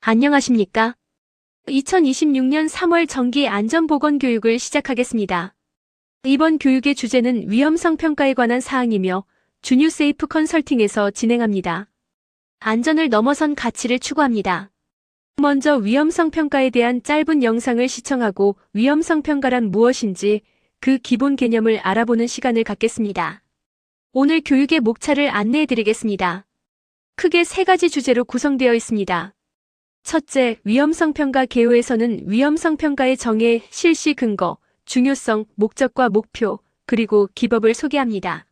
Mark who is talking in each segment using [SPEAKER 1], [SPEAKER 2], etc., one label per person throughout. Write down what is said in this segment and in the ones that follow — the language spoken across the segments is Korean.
[SPEAKER 1] 안녕하십니까? 2026년 3월 정기 안전보건교육을 시작하겠습니다. 이번 교육의 주제는 위험성 평가에 관한 사항이며 주뉴세이프 컨설팅에서 진행합니다. 안전을 넘어선 가치를 추구합니다. 먼저 위험성 평가에 대한 짧은 영상을 시청하고 위험성 평가란 무엇인지 그 기본 개념을 알아보는 시간을 갖겠습니다. 오늘 교육의 목차를 안내해드리겠습니다. 크게 세 가지 주제로 구성되어 있습니다. 첫째, 위험성 평가 개요에서는 위험성 평가의 정의, 실시 근거, 중요성, 목적과 목표, 그리고 기법을 소개합니다.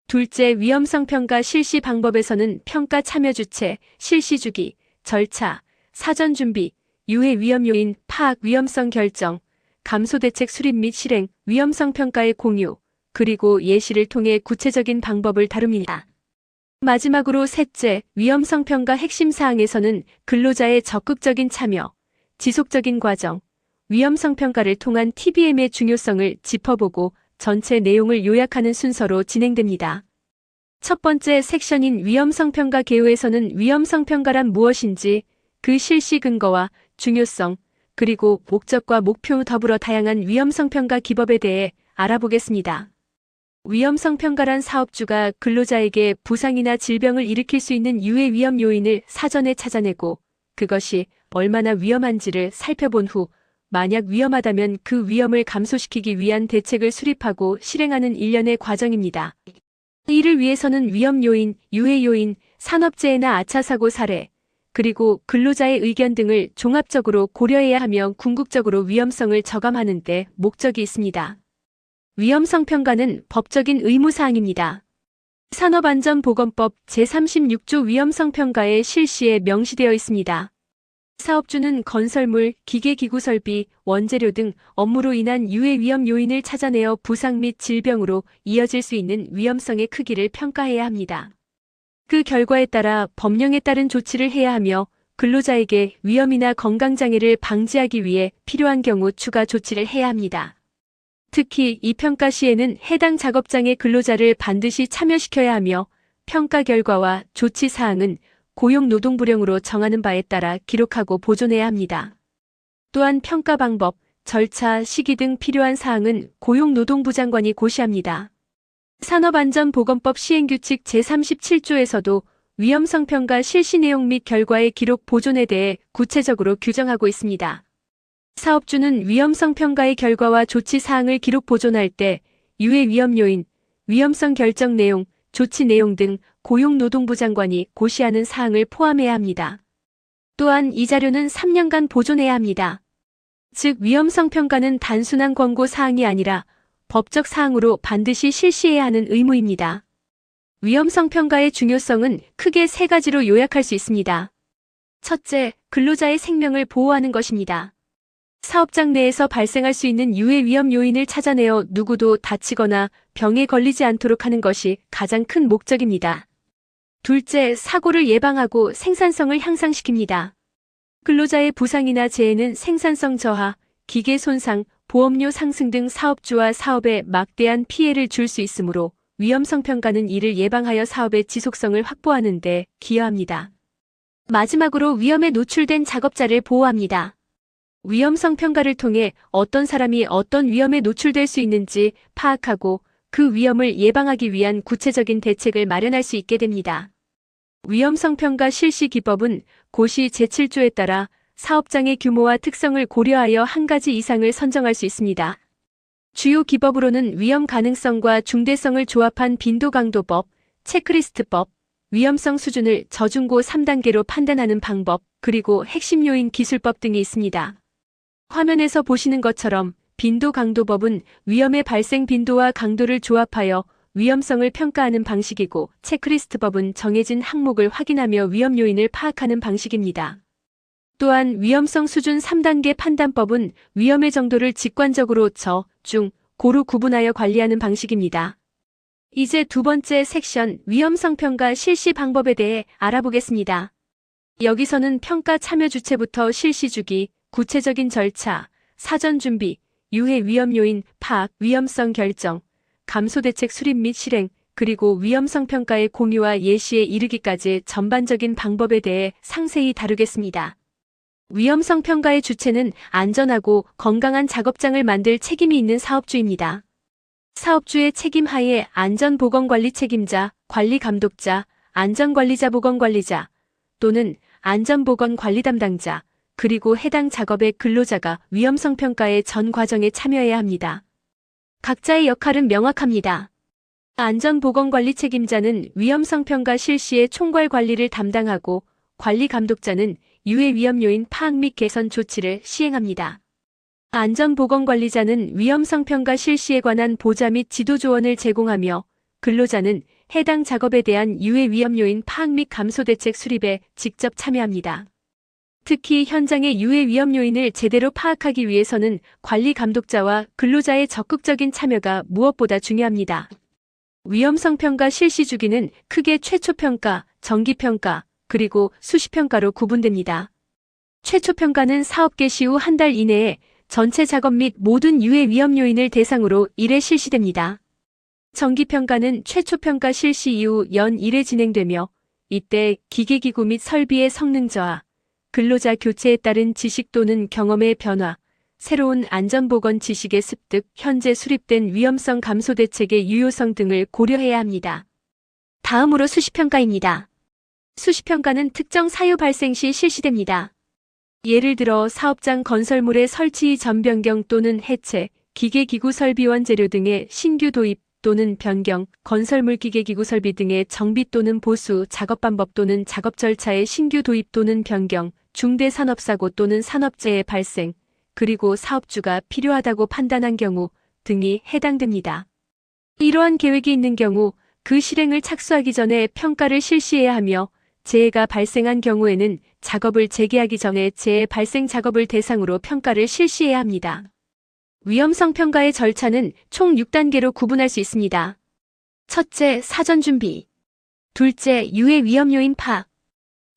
[SPEAKER 1] 둘째, 위험성 평가 실시 방법에서는 평가 참여 주체, 실시 주기, 절차, 사전 준비, 유해 위험 요인, 파악 위험성 결정, 감소 대책 수립 및 실행, 위험성 평가의 공유, 그리고 예시를 통해 구체적인 방법을 다룹니다. 마지막으로 셋째, 위험성 평가 핵심 사항에서는 근로자의 적극적인 참여, 지속적인 과정, 위험성 평가를 통한 TBM의 중요성을 짚어보고 전체 내용을 요약하는 순서로 진행됩니다. 첫 번째 섹션인 위험성 평가 개요에서는 위험성 평가란 무엇인지, 그 실시 근거와 중요성, 그리고 목적과 목표 더불어 다양한 위험성 평가 기법에 대해 알아보겠습니다. 위험성 평가란 사업주가 근로자에게 부상이나 질병을 일으킬 수 있는 유해 위험 요인을 사전에 찾아내고 그것이 얼마나 위험한지를 살펴본 후 만약 위험하다면 그 위험을 감소시키기 위한 대책을 수립하고 실행하는 일련의 과정입니다. 이를 위해서는 위험 요인, 유해 요인, 산업재해나 아차사고 사례, 그리고 근로자의 의견 등을 종합적으로 고려해야 하며 궁극적으로 위험성을 저감하는 데 목적이 있습니다. 위험성 평가는 법적인 의무사항입니다. 산업안전보건법 제36조 위험성 평가의 실시에 명시되어 있습니다. 사업주는 건설물, 기계기구 설비, 원재료 등 업무로 인한 유해 위험 요인을 찾아내어 부상 및 질병으로 이어질 수 있는 위험성의 크기를 평가해야 합니다. 그 결과에 따라 법령에 따른 조치를 해야 하며 근로자에게 위험이나 건강장애를 방지하기 위해 필요한 경우 추가 조치를 해야 합니다. 특히 이 평가 시에는 해당 작업장의 근로자를 반드시 참여시켜야 하며 평가 결과와 조치 사항은 고용노동부령으로 정하는 바에 따라 기록하고 보존해야 합니다. 또한 평가 방법, 절차, 시기 등 필요한 사항은 고용노동부 장관이 고시합니다. 산업안전보건법 시행규칙 제37조에서도 위험성 평가 실시 내용 및 결과의 기록 보존에 대해 구체적으로 규정하고 있습니다. 사업주는 위험성 평가의 결과와 조치 사항을 기록 보존할 때 유해 위험 요인, 위험성 결정 내용, 조치 내용 등 고용노동부 장관이 고시하는 사항을 포함해야 합니다. 또한 이 자료는 3년간 보존해야 합니다. 즉 위험성 평가는 단순한 권고 사항이 아니라 법적 사항으로 반드시 실시해야 하는 의무입니다. 위험성 평가의 중요성은 크게 세 가지로 요약할 수 있습니다. 첫째, 근로자의 생명을 보호하는 것입니다. 사업장 내에서 발생할 수 있는 유해 위험 요인을 찾아내어 누구도 다치거나 병에 걸리지 않도록 하는 것이 가장 큰 목적입니다. 둘째, 사고를 예방하고 생산성을 향상시킵니다. 근로자의 부상이나 재해는 생산성 저하, 기계 손상, 보험료 상승 등 사업주와 사업에 막대한 피해를 줄 수 있으므로 위험성 평가는 이를 예방하여 사업의 지속성을 확보하는 데 기여합니다. 마지막으로 위험에 노출된 작업자를 보호합니다. 위험성 평가를 통해 어떤 사람이 어떤 위험에 노출될 수 있는지 파악하고 그 위험을 예방하기 위한 구체적인 대책을 마련할 수 있게 됩니다. 위험성 평가 실시 기법은 고시 제7조에 따라 사업장의 규모와 특성을 고려하여 한 가지 이상을 선정할 수 있습니다. 주요 기법으로는 위험 가능성과 중대성을 조합한 빈도강도법, 체크리스트법, 위험성 수준을 저중고 3단계로 판단하는 방법, 그리고 핵심 요인 기술법 등이 있습니다. 화면에서 보시는 것처럼 빈도강도법은 위험의 발생 빈도와 강도를 조합하여 위험성을 평가하는 방식이고 체크리스트법은 정해진 항목을 확인하며 위험 요인을 파악하는 방식입니다. 또한 위험성 수준 3단계 판단법은 위험의 정도를 직관적으로 저, 중, 고로 구분하여 관리하는 방식입니다. 이제 두 번째 섹션 위험성 평가 실시 방법에 대해 알아보겠습니다. 여기서는 평가 참여 주체부터 실시 주기, 구체적인 절차, 사전 준비, 유해 위험 요인, 파악, 위험성 결정, 감소 대책 수립 및 실행, 그리고 위험성 평가의 공유와 예시에 이르기까지 전반적인 방법에 대해 상세히 다루겠습니다. 위험성 평가의 주체는 안전하고 건강한 작업장을 만들 책임이 있는 사업주입니다. 사업주의 책임 하에 안전보건관리 책임자, 관리감독자, 안전관리자 보건관리자 또는 안전보건관리 담당자, 그리고 해당 작업의 근로자가 위험성 평가의 전 과정에 참여해야 합니다. 각자의 역할은 명확합니다. 안전보건관리 책임자는 위험성 평가 실시의 총괄 관리를 담당하고 관리감독자는 유해 위험 요인 파악 및 개선 조치를 시행합니다. 안전보건관리자는 위험성 평가 실시에 관한 보좌 및 지도 조언을 제공하며 근로자는 해당 작업에 대한 유해 위험 요인 파악 및 감소 대책 수립에 직접 참여합니다. 특히 현장의 유해 위험 요인을 제대로 파악하기 위해서는 관리 감독자와 근로자의 적극적인 참여가 무엇보다 중요합니다. 위험성 평가 실시 주기는 크게 최초 평가, 정기 평가, 그리고 수시 평가로 구분됩니다. 최초 평가는 사업 개시 후 한 달 이내에 전체 작업 및 모든 유해 위험 요인을 대상으로 1회 실시됩니다. 정기 평가는 최초 평가 실시 이후 연 1회 진행되며 이때 기계기구 및 설비의 성능 저하, 근로자 교체에 따른 지식 또는 경험의 변화, 새로운 안전보건 지식의 습득, 현재 수립된 위험성 감소 대책의 유효성 등을 고려해야 합니다. 다음으로 수시평가입니다. 수시평가는 특정 사유 발생 시 실시됩니다. 예를 들어 사업장 건설물의 설치 전 변경 또는 해체, 기계기구 설비원 재료 등의 신규 도입 또는 변경, 건설물 기계기구 설비 등의 정비 또는 보수, 작업 방법 또는 작업 절차의 신규 도입 또는 변경, 중대 산업사고 또는 산업재해 발생, 그리고 사업주가 필요하다고 판단한 경우 등이 해당됩니다. 이러한 계획이 있는 경우 그 실행을 착수하기 전에 평가를 실시해야 하며 재해가 발생한 경우에는 작업을 재개하기 전에 재해 발생 작업을 대상으로 평가를 실시해야 합니다. 위험성 평가의 절차는 총 6단계로 구분할 수 있습니다. 첫째, 사전 준비. 둘째, 유해 위험 요인 파악.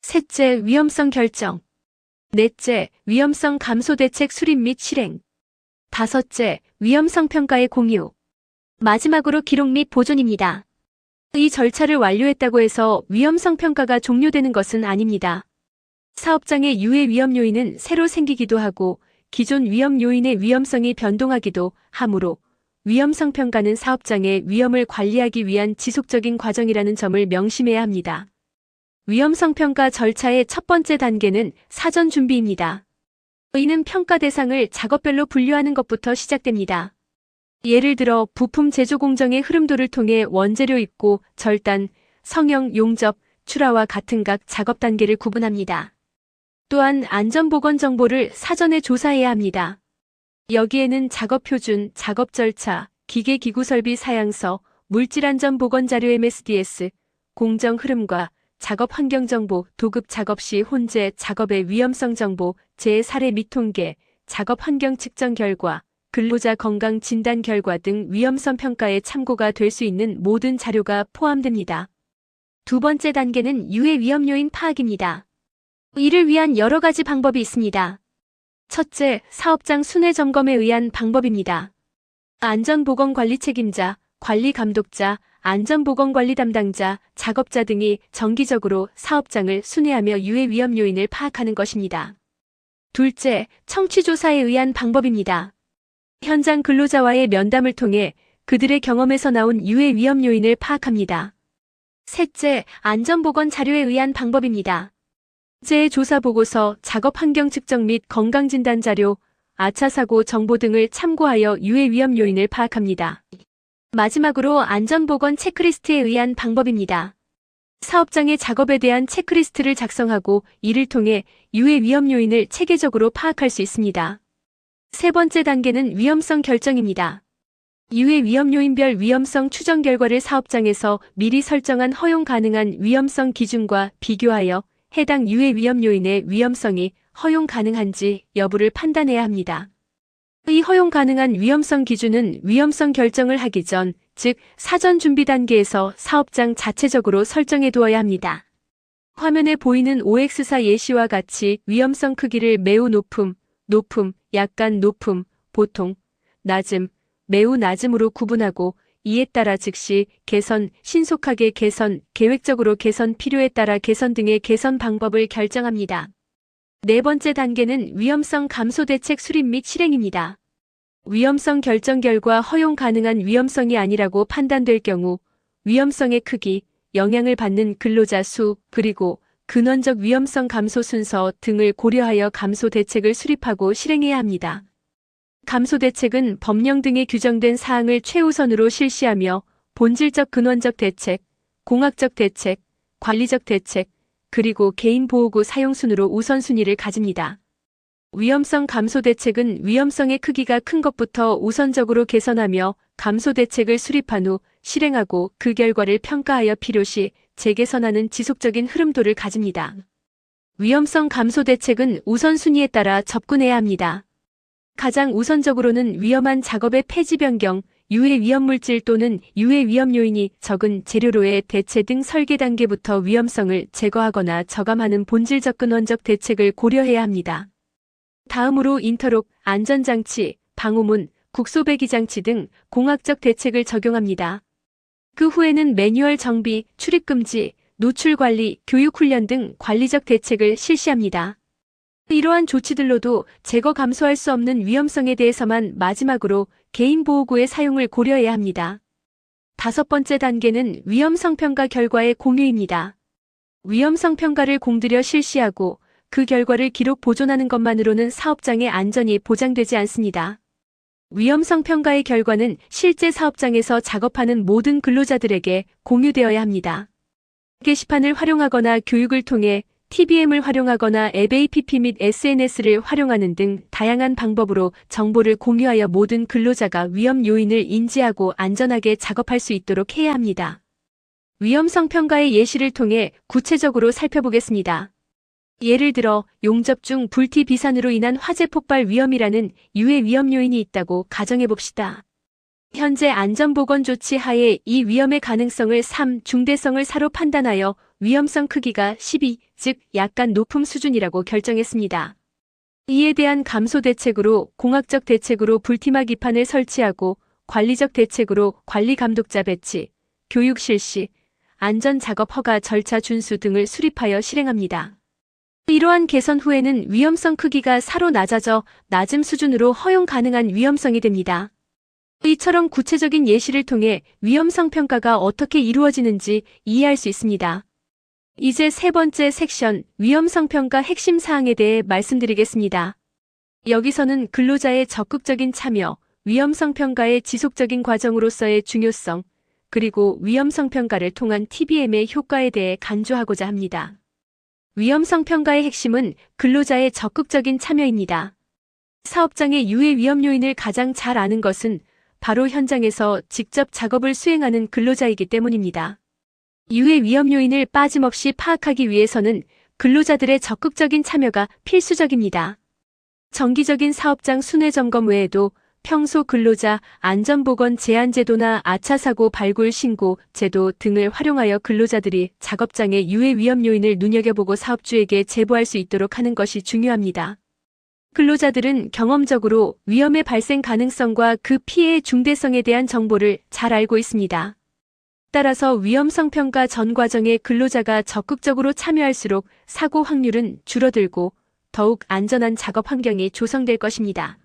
[SPEAKER 1] 셋째, 위험성 결정. 넷째, 위험성 감소 대책 수립 및 실행. 다섯째, 위험성 평가의 공유. 마지막으로 기록 및 보존입니다. 이 절차를 완료했다고 해서 위험성 평가가 종료되는 것은 아닙니다. 사업장의 유해 위험 요인은 새로 생기기도 하고 기존 위험 요인의 위험성이 변동하기도 하므로 위험성 평가는 사업장의 위험을 관리하기 위한 지속적인 과정이라는 점을 명심해야 합니다. 위험성 평가 절차의 첫 번째 단계는 사전 준비입니다. 이는 평가 대상을 작업별로 분류하는 것부터 시작됩니다. 예를 들어 부품 제조 공정의 흐름도를 통해 원재료 입고, 절단, 성형, 용접, 출하와 같은 각 작업 단계를 구분합니다. 또한 안전보건 정보를 사전에 조사해야 합니다. 여기에는 작업 표준, 작업 절차, 기계기구 설비 사양서, 물질안전보건 자료 MSDS, 공정 흐름과 작업 환경 정보, 도급 작업 시 혼재, 작업의 위험성 정보, 재해 사례 및 통계, 작업 환경 측정 결과, 근로자 건강 진단 결과 등 위험성 평가에 참고가 될 수 있는 모든 자료가 포함됩니다. 두 번째 단계는 유해 위험 요인 파악입니다. 이를 위한 여러 가지 방법이 있습니다. 첫째, 사업장 순회 점검에 의한 방법입니다. 안전보건관리 책임자, 관리감독자, 안전보건관리 담당자, 작업자 등이 정기적으로 사업장을 순회하며 유해 위험 요인을 파악하는 것입니다. 둘째, 청취조사에 의한 방법입니다. 현장 근로자와의 면담을 통해 그들의 경험에서 나온 유해 위험 요인을 파악합니다. 셋째, 안전보건 자료에 의한 방법입니다. 재해 조사 보고서, 작업 환경 측정 및 건강진단 자료, 아차 사고 정보 등을 참고하여 유해 위험 요인을 파악합니다. 마지막으로 안전보건 체크리스트에 의한 방법입니다. 사업장의 작업에 대한 체크리스트를 작성하고 이를 통해 유해 위험 요인을 체계적으로 파악할 수 있습니다. 세 번째 단계는 위험성 결정입니다. 유해 위험 요인별 위험성 추정 결과를 사업장에서 미리 설정한 허용 가능한 위험성 기준과 비교하여 해당 유해 위험 요인의 위험성이 허용 가능한지 여부를 판단해야 합니다. 이 허용 가능한 위험성 기준은 위험성 결정을 하기 전, 즉 사전 준비 단계에서 사업장 자체적으로 설정해 두어야 합니다. 화면에 보이는 OX4 예시와 같이 위험성 크기를 매우 높음, 약간 높음, 보통, 낮음, 매우 낮음으로 구분하고 이에 따라 즉시 개선, 신속하게 개선, 계획적으로 개선, 필요에 따라 개선 등의 개선 방법을 결정합니다. 네 번째 단계는 위험성 감소 대책 수립 및 실행입니다. 위험성 결정 결과 허용 가능한 위험성이 아니라고 판단될 경우 위험성의 크기, 영향을 받는 근로자 수, 그리고 근원적 위험성 감소 순서 등을 고려하여 감소 대책을 수립하고 실행해야 합니다. 감소 대책은 법령 등에 규정된 사항을 최우선으로 실시하며 본질적 근원적 대책, 공학적 대책, 관리적 대책, 그리고 개인보호구 사용 순으로 우선순위를 가집니다. 위험성 감소 대책은 위험성의 크기가 큰 것부터 우선적으로 개선하며 감소 대책을 수립한 후 실행하고 그 결과를 평가하여 필요시 재개선하는 지속적인 흐름도를 가집니다. 위험성 감소 대책은 우선순위에 따라 접근해야 합니다. 가장 우선적으로는 위험한 작업의 폐지 변경, 유해 위험물질 또는 유해 위험 요인이 적은 재료로의 대체 등 설계 단계부터 위험성을 제거하거나 저감하는 본질적 근원적 대책을 고려해야 합니다. 다음으로 인터록, 안전장치, 방호문, 국소배기장치 등 공학적 대책을 적용합니다. 그 후에는 매뉴얼 정비, 출입금지, 노출관리, 교육훈련 등 관리적 대책을 실시합니다. 이러한 조치들로도 제거 감소할 수 없는 위험성에 대해서만 마지막으로 개인보호구의 사용을 고려해야 합니다. 다섯 번째 단계는 위험성평가 결과의 공유입니다. 위험성평가를 공들여 실시하고 그 결과를 기록 보존하는 것만으로는 사업장의 안전이 보장되지 않습니다. 위험성평가의 결과는 실제 사업장에서 작업하는 모든 근로자들에게 공유되어야 합니다. 게시판을 활용하거나 교육을 통해 TBM을 활용하거나 FAPP 및 SNS를 활용하는 등 다양한 방법으로 정보를 공유하여 모든 근로자가 위험 요인을 인지하고 안전하게 작업할 수 있도록 해야 합니다. 위험성 평가의 예시를 통해 구체적으로 살펴보겠습니다. 예를 들어 용접 중 불티 비산으로 인한 화재 폭발 위험이라는 유해 위험 요인이 있다고 가정해봅시다. 현재 안전보건 조치 하에 이 위험의 가능성을 3, 중대성을 4로 판단하여 위험성 크기가 12, 즉 약간 높음 수준이라고 결정했습니다. 이에 대한 감소 대책으로 공학적 대책으로 불티막 기판을 설치하고 관리적 대책으로 관리 감독자 배치, 교육 실시, 안전 작업 허가 절차 준수 등을 수립하여 실행합니다. 이러한 개선 후에는 위험성 크기가 4로 낮아져 낮음 수준으로 허용 가능한 위험성이 됩니다. 이처럼 구체적인 예시를 통해 위험성 평가가 어떻게 이루어지는지 이해할 수 있습니다. 이제 세 번째 섹션 위험성 평가 핵심 사항에 대해 말씀드리겠습니다. 여기서는 근로자의 적극적인 참여, 위험성 평가의 지속적인 과정으로서의 중요성, 그리고 위험성 평가를 통한 TBM의 효과에 대해 강조하고자 합니다. 위험성 평가의 핵심은 근로자의 적극적인 참여입니다. 사업장의 유해 위험 요인을 가장 잘 아는 것은 바로 현장에서 직접 작업을 수행하는 근로자이기 때문입니다. 유해 위험 요인을 빠짐없이 파악하기 위해서는 근로자들의 적극적인 참여가 필수적입니다. 정기적인 사업장 순회 점검 외에도 평소 근로자 안전보건 제한제도나 아차사고 발굴 신고 제도 등을 활용하여 근로자들이 작업장의 유해 위험 요인을 눈여겨보고 사업주에게 제보할 수 있도록 하는 것이 중요합니다. 근로자들은 경험적으로 위험의 발생 가능성과 그 피해의 중대성에 대한 정보를 잘 알고 있습니다. 따라서 위험성 평가 전 과정에 근로자가 적극적으로 참여할수록 사고 확률은 줄어들고 더욱 안전한 작업 환경이 조성될 것입니다.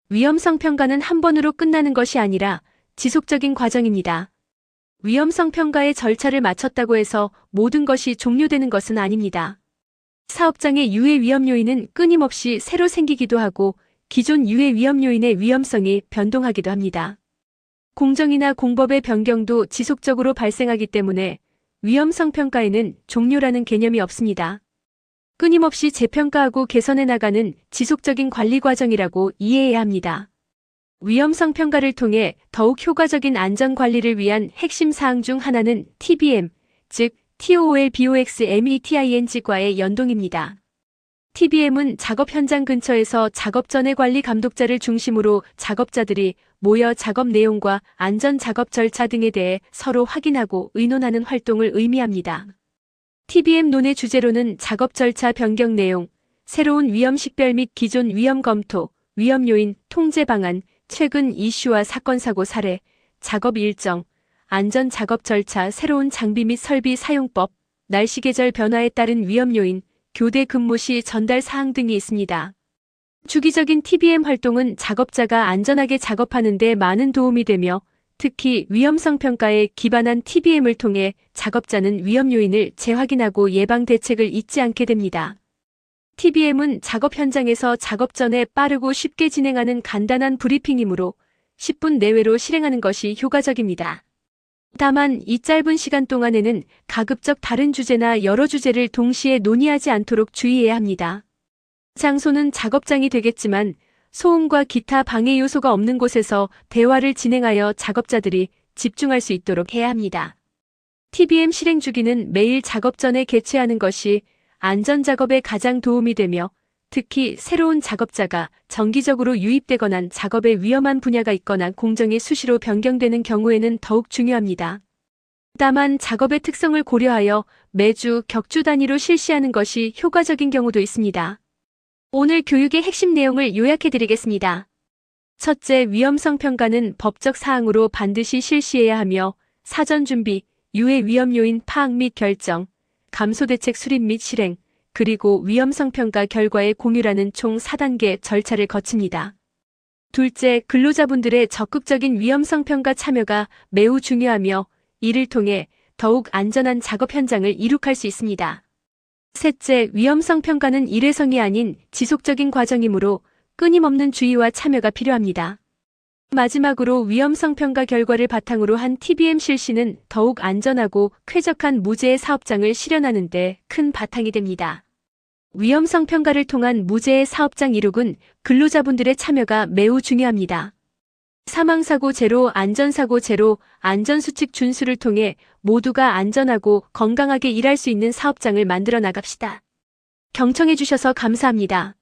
[SPEAKER 1] 위험성 평가는 한 번으로 끝나는 것이 아니라 지속적인 과정입니다. 위험성 평가의 절차를 마쳤다고 해서 모든 것이 종료되는 것은 아닙니다. 사업장의 유해 위험 요인은 끊임없이 새로 생기기도 하고 기존 유해 위험 요인의 위험성이 변동하기도 합니다. 공정이나 공법의 변경도 지속적으로 발생하기 때문에 위험성 평가에는 종료라는 개념이 없습니다. 끊임없이 재평가하고 개선해 나가는 지속적인 관리 과정이라고 이해해야 합니다. 위험성 평가를 통해 더욱 효과적인 안전 관리를 위한 핵심 사항 중 하나는 TBM, 즉 TOOLBOXMETING과의 연동입니다. TBM은 작업 현장 근처에서 작업 전에 관리 감독자를 중심으로 작업자들이 모여 작업 내용과 안전 작업 절차 등에 대해 서로 확인하고 의논하는 활동을 의미합니다. TBM 논의 주제로는 작업 절차 변경 내용, 새로운 위험 식별 및 기존 위험 검토, 위험 요인, 통제 방안, 최근 이슈와 사건 사고 사례, 작업 일정, 안전 작업 절차, 새로운 장비 및 설비 사용법, 날씨 계절 변화에 따른 위험 요인, 교대 근무 시 전달 사항 등이 있습니다. 주기적인 TBM 활동은 작업자가 안전하게 작업하는 데 많은 도움이 되며 특히 위험성 평가에 기반한 TBM을 통해 작업자는 위험 요인을 재확인하고 예방 대책을 잊지 않게 됩니다. TBM은 작업 현장에서 작업 전에 빠르고 쉽게 진행하는 간단한 브리핑이므로 10분 내외로 실행하는 것이 효과적입니다. 다만 이 짧은 시간 동안에는 가급적 다른 주제나 여러 주제를 동시에 논의하지 않도록 주의해야 합니다. 장소는 작업장이 되겠지만 소음과 기타 방해 요소가 없는 곳에서 대화를 진행하여 작업자들이 집중할 수 있도록 해야 합니다. TBM 실행 주기는 매일 작업 전에 개최하는 것이 안전작업에 가장 도움이 되며 특히 새로운 작업자가 정기적으로 유입되거나 작업에 위험한 분야가 있거나 공정이 수시로 변경되는 경우에는 더욱 중요합니다. 다만 작업의 특성을 고려하여 매주 격주 단위로 실시하는 것이 효과적인 경우도 있습니다. 오늘 교육의 핵심 내용을 요약해 드리겠습니다. 첫째, 위험성 평가는 법적 사항으로 반드시 실시해야 하며 사전 준비, 유해 위험 요인 파악 및 결정, 감소 대책 수립 및 실행, 그리고 위험성 평가 결과의 공유라는 총 4단계 절차를 거칩니다. 둘째, 근로자분들의 적극적인 위험성 평가 참여가 매우 중요하며 이를 통해 더욱 안전한 작업 현장을 이룩할 수 있습니다. 셋째, 위험성 평가는 일회성이 아닌 지속적인 과정이므로 끊임없는 주의와 참여가 필요합니다. 마지막으로 위험성 평가 결과를 바탕으로 한 TBM 실시는 더욱 안전하고 쾌적한 무죄의 사업장을 실현하는 데 큰 바탕이 됩니다. 위험성 평가를 통한 무죄의 사업장 이룩은 근로자분들의 참여가 매우 중요합니다. 사망사고 제로, 안전사고 제로, 안전수칙 준수를 통해 모두가 안전하고 건강하게 일할 수 있는 사업장을 만들어 나갑시다. 경청해 주셔서 감사합니다.